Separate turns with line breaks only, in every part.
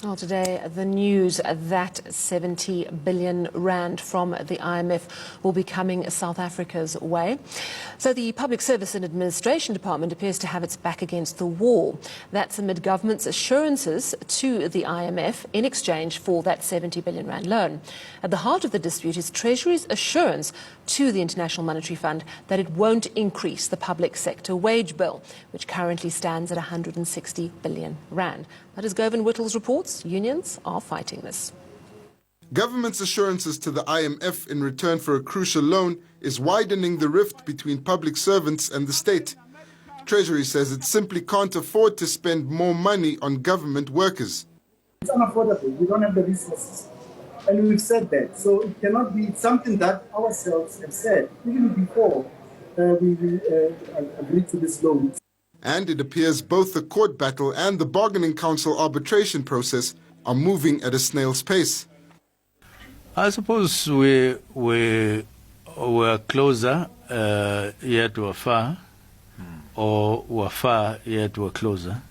Well, today, the news that 70 billion rand from the IMF will be coming South Africa's way. So the Public Service and Administration Department appears to have its back against the wall. That's amid government's assurances to the IMF in exchange for that 70 billion rand loan. At the heart of the dispute is Treasury's assurance to the International Monetary Fund that it won't increase the public sector wage bill, which currently stands at 160 billion rand. That is Govan Whittle's reports. Unions are fighting this.
Government's assurances to the IMF in return for a crucial loan is widening the rift between public servants and the state. Treasury says it simply can't afford to spend more money on government workers.
It's unaffordable. We don't have the resources. And we've said that. So it cannot be something that ourselves have said, even before we agreed to this loan.
And it appears both the court battle and the bargaining council arbitration process are moving at a snail's pace.
I suppose we were closer yet we're far, or we're far yet we're closer.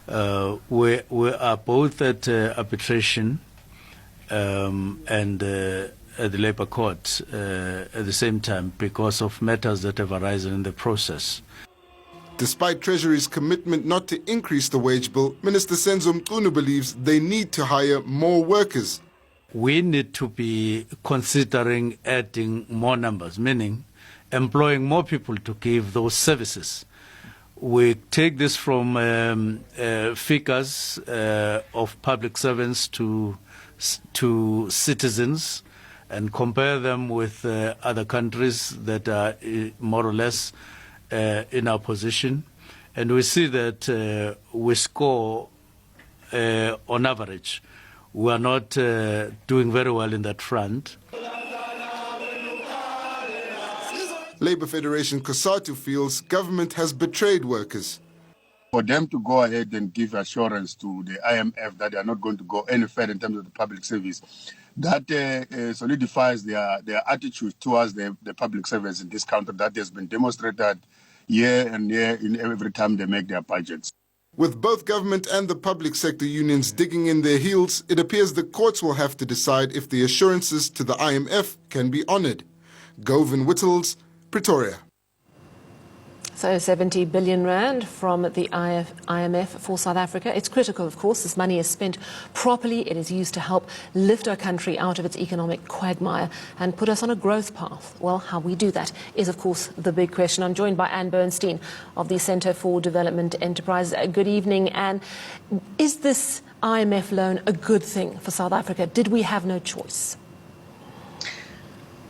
We are both at arbitration and at the Labour Court at the same time because of matters that have arisen in the process.
Despite Treasury's commitment not to increase the wage bill, Minister Senzo Mchunu believes they need to hire more workers.
We need to be considering adding more numbers, meaning employing more people to give those services. We take this from figures of public servants to citizens and compare them with other countries that are more or less in our position, and we see that we score on average. We are not doing very well in that front.
Labour Federation COSATU feels government has betrayed workers.
For them to go ahead and give assurance to the IMF that they are not going to go any further in terms of the public service, that solidifies their attitude towards the public service in this country that has been demonstrated year and year in every time they make their budgets.
With both government and the public sector unions digging in their heels, it appears the courts will have to decide if the assurances to the IMF can be honoured. Govan Whittles, Pretoria.
So 70 billion rand from the IMF for South Africa. It's critical, of course. This money is spent properly. It is used to help lift our country out of its economic quagmire and put us on a growth path. Well, how we do that is, of course, the big question. I'm joined by Bernstein of the Centre for Development Enterprise. Good evening, Anne. Is this IMF loan a good thing for South Africa? Did we have no choice?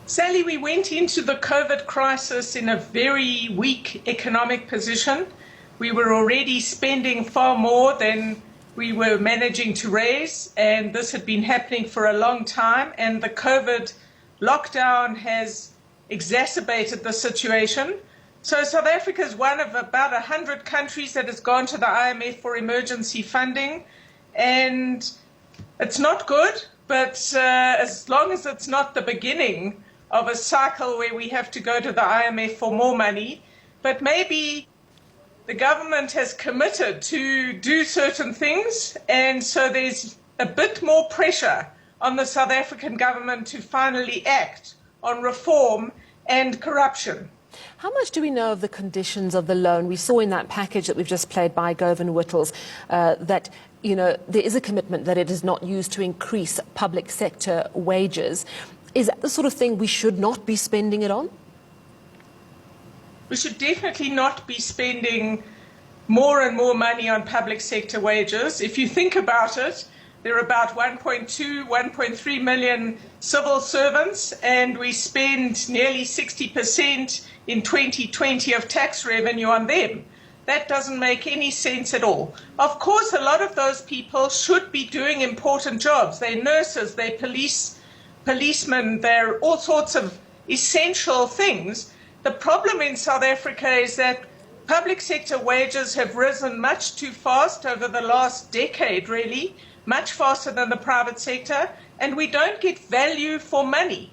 Sally, we went into the COVID crisis in a very weak economic position. We were already spending far more than we were managing to raise, and this had been happening for a long time, and the COVID lockdown has exacerbated the situation. So South Africa is one of about 100 countries that has gone to the IMF for emergency funding, and it's not good, but as long as it's not the beginning of a cycle where we have to go to the IMF for more money, but maybe the government has committed to do certain things, and so there's a bit more pressure on the South African government to finally act on reform and corruption.
How much do we know of the conditions of the loan? We saw in that package that we've just played by Govan Whittles that there is a commitment that it is not used to increase public sector wages. Is that the sort of thing we should not be spending it on?
We should definitely not be spending more and more money on public sector wages. If you think about it, there are about 1.2, 1.3 million civil servants, and we spend nearly 60% in 2020 of tax revenue on them. That doesn't make any sense at all. Of course, a lot of those people should be doing important jobs. They're nurses, they're policemen, they're all sorts of essential things. The problem in South Africa is that public sector wages have risen much too fast over the last decade, really, much faster than the private sector, and we don't get value for money.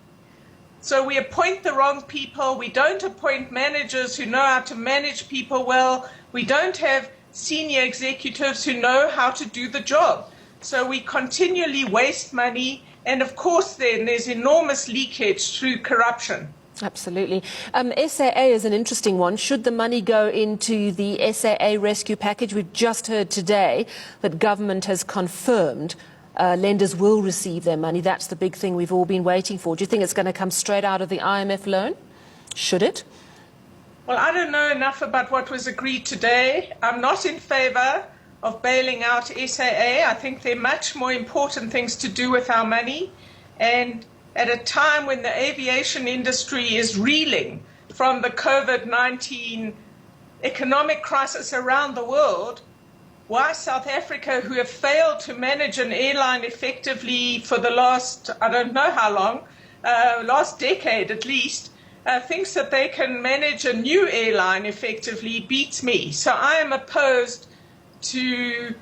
So we appoint the wrong people, we don't appoint managers who know how to manage people well, we don't have senior executives who know how to do the job. So we continually waste money. And of course, then there's enormous leakage through corruption.
Absolutely. SAA is an interesting one. Should the money go into the SAA rescue package? We've just heard today that government has confirmed lenders will receive their money. That's the big thing we've all been waiting for. Do you think it's going to come straight out of the IMF loan? Should it?
Well, I don't know enough about what was agreed today. I'm not in favor of bailing out SAA. I think there are much more important things to do with our money. And at a time when the aviation industry is reeling from the COVID-19 economic crisis around the world, why South Africa, who have failed to manage an airline effectively for the last, I don't know how long, last decade at least, thinks that they can manage a new airline effectively beats me. So I am opposed to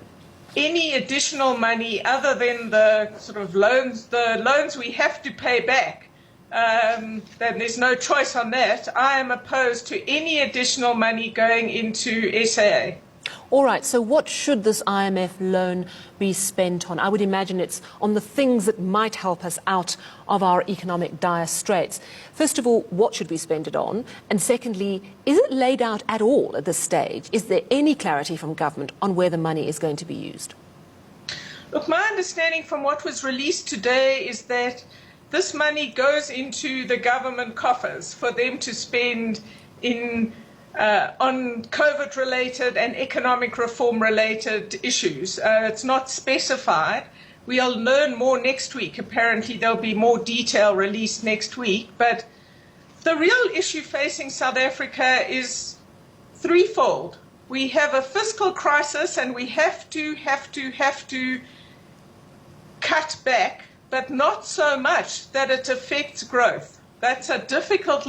any additional money other than the sort of loans, we have to pay back. Then there's no choice on that. I am opposed to any additional money going into SAA.
All right, so what should this IMF loan be spent on? I would imagine it's on the things that might help us out of our economic dire straits. First of all, what should we spend it on? And secondly, is it laid out at all at this stage? Is there any clarity from government on where the money is going to be used?
Look, my understanding from what was released today is that this money goes into the government coffers for them to spend on COVID-related and economic reform-related issues. It's not specified. We'll learn more next week. Apparently, there'll be more detail released next week. But the real issue facing South Africa is threefold. We have a fiscal crisis, and we have to cut back, but not so much that it affects growth. That's a difficult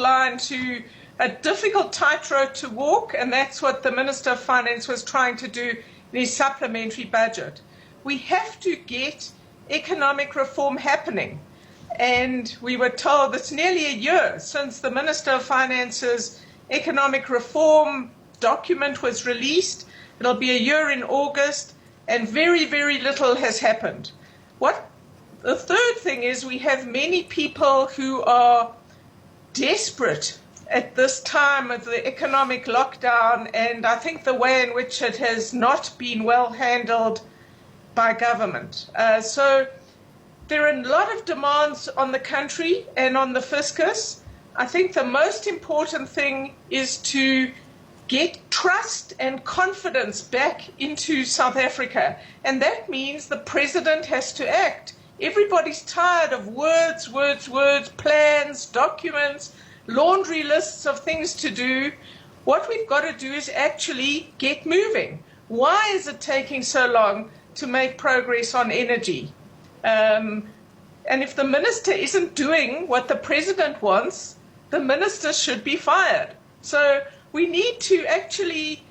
tightrope to walk, and that's what the Minister of Finance was trying to do in his supplementary budget. We have to get economic reform happening. And we were told it's nearly a year since the Minister of Finance's economic reform document was released. It'll be a year in August, and very, very little has happened. The third thing is we have many people who are desperate at this time of the economic lockdown, and I think the way in which it has not been well handled by government. So there are a lot of demands on the country and on the fiscus. I think the most important thing is to get trust and confidence back into South Africa, and that means the president has to act. Everybody's tired of words, plans, documents, laundry lists of things to do. What we've got to do is actually get moving. Why is it taking so long to make progress on energy? And if the minister isn't doing what the president wants, the minister should be fired. So we need to actually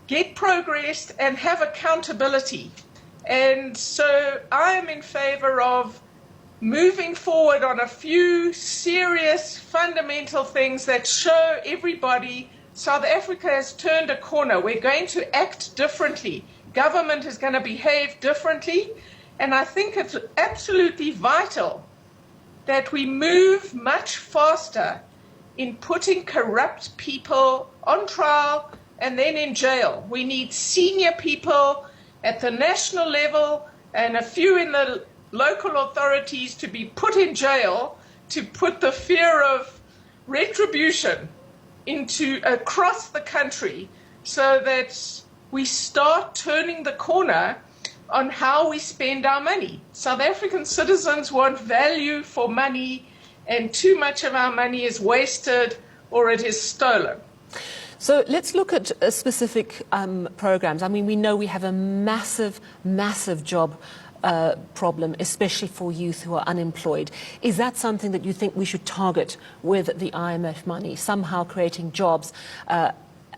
get progress and have accountability. And so I am in favor of moving forward on a few serious, fundamental things that show everybody South Africa has turned a corner. We're going to act differently. Government is going to behave differently. And I think it's absolutely vital that we move much faster in putting corrupt people on trial and then in jail. We need senior people at the national level and a few in the local authorities to be put in jail to put the fear of retribution across the country so that we start turning the corner on how we spend our money. South African citizens want value for money, and too much of our money is wasted or it is stolen.
So let's look at specific programs. I mean, we know we have a massive job problem, especially for youth who are unemployed. Is that something that you think we should target with the IMF money, somehow creating jobs,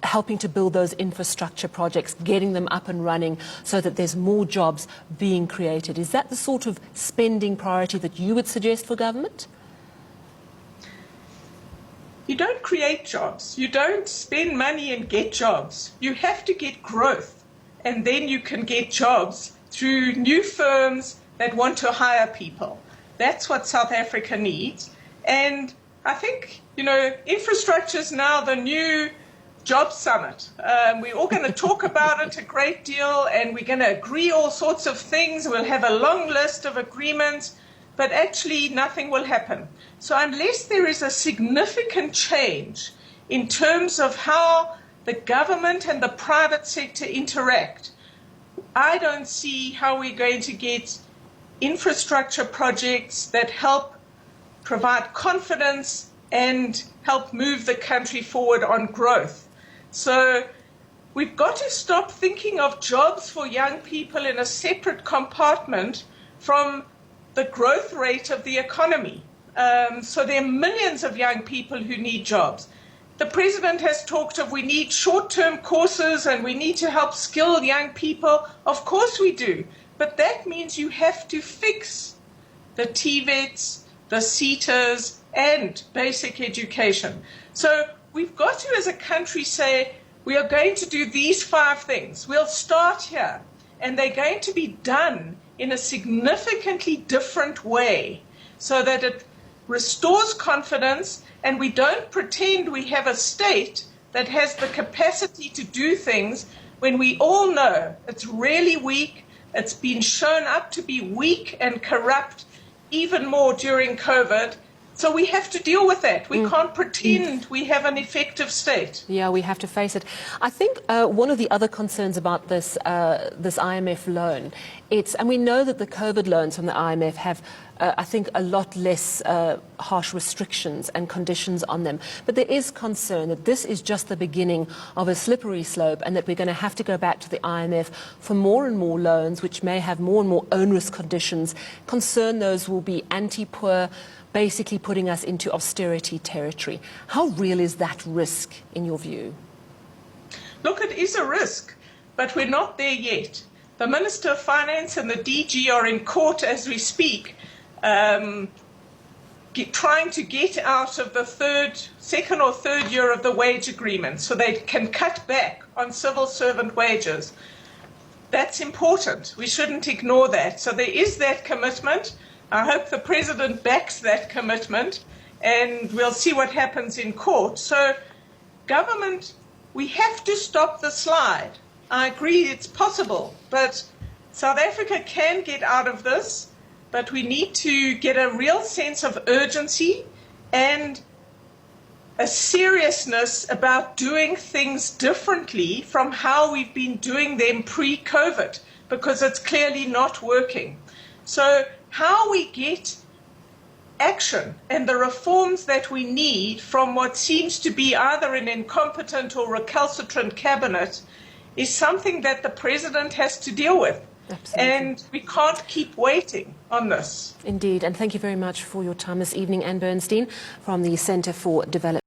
helping to build those infrastructure projects, getting them up and running so that there's more jobs being created? Is that the sort of spending priority that you would suggest for government?
You don't create jobs. You don't spend money and get jobs. You have to get growth, and then you can get jobs through new firms that want to hire people. That's what South Africa needs. And I think, infrastructure is now the new job summit. We're all going to talk about it a great deal, and we're going to agree all sorts of things. We'll have a long list of agreements, but actually nothing will happen. So unless there is a significant change in terms of how the government and the private sector interact, I don't see how we're going to get infrastructure projects that help provide confidence and help move the country forward on growth. So we've got to stop thinking of jobs for young people in a separate compartment from the growth rate of the economy. So there are millions of young people who need jobs. The president has talked of we need short-term courses and we need to help skill young people. Of course we do. But that means you have to fix the TVETs, the CETAs, and basic education. So we've got to, as a country, say we are going to do these 5 things. We'll start here, and they're going to be done in a significantly different way so that it restores confidence and we don't pretend we have a state that has the capacity to do things when we all know it's really weak. It's been shown up to be weak and corrupt even more during COVID. So we have to deal with that. We can't pretend we have an effective state.
Yeah, we have to face it. I think one of the other concerns about this IMF loan, and we know that the COVID loans from the IMF have, I think, a lot less harsh restrictions and conditions on them. But there is concern that this is just the beginning of a slippery slope and that we're going to have to go back to the IMF for more and more loans, which may have more and more onerous conditions. Concern those will be anti-poor, basically putting us into austerity territory. How real is that risk in your view?
Look, it is a risk, but we're not there yet. The Minister of Finance and the DG are in court as we speak, trying to get out of the second or third year of the wage agreement so they can cut back on civil servant wages. That's important. We shouldn't ignore that. So there is that commitment. I hope the President backs that commitment, and we'll see what happens in court. So, government, we have to stop the slide. I agree it's possible, but South Africa can get out of this, but we need to get a real sense of urgency and a seriousness about doing things differently from how we've been doing them pre-COVID, because it's clearly not working. So, how we get action and the reforms that we need from what seems to be either an incompetent or recalcitrant cabinet is something that the president has to deal with.
Absolutely.
And we can't keep waiting on this.
Indeed, and thank you very much for your time this evening, Anne Bernstein from the Centre for Development.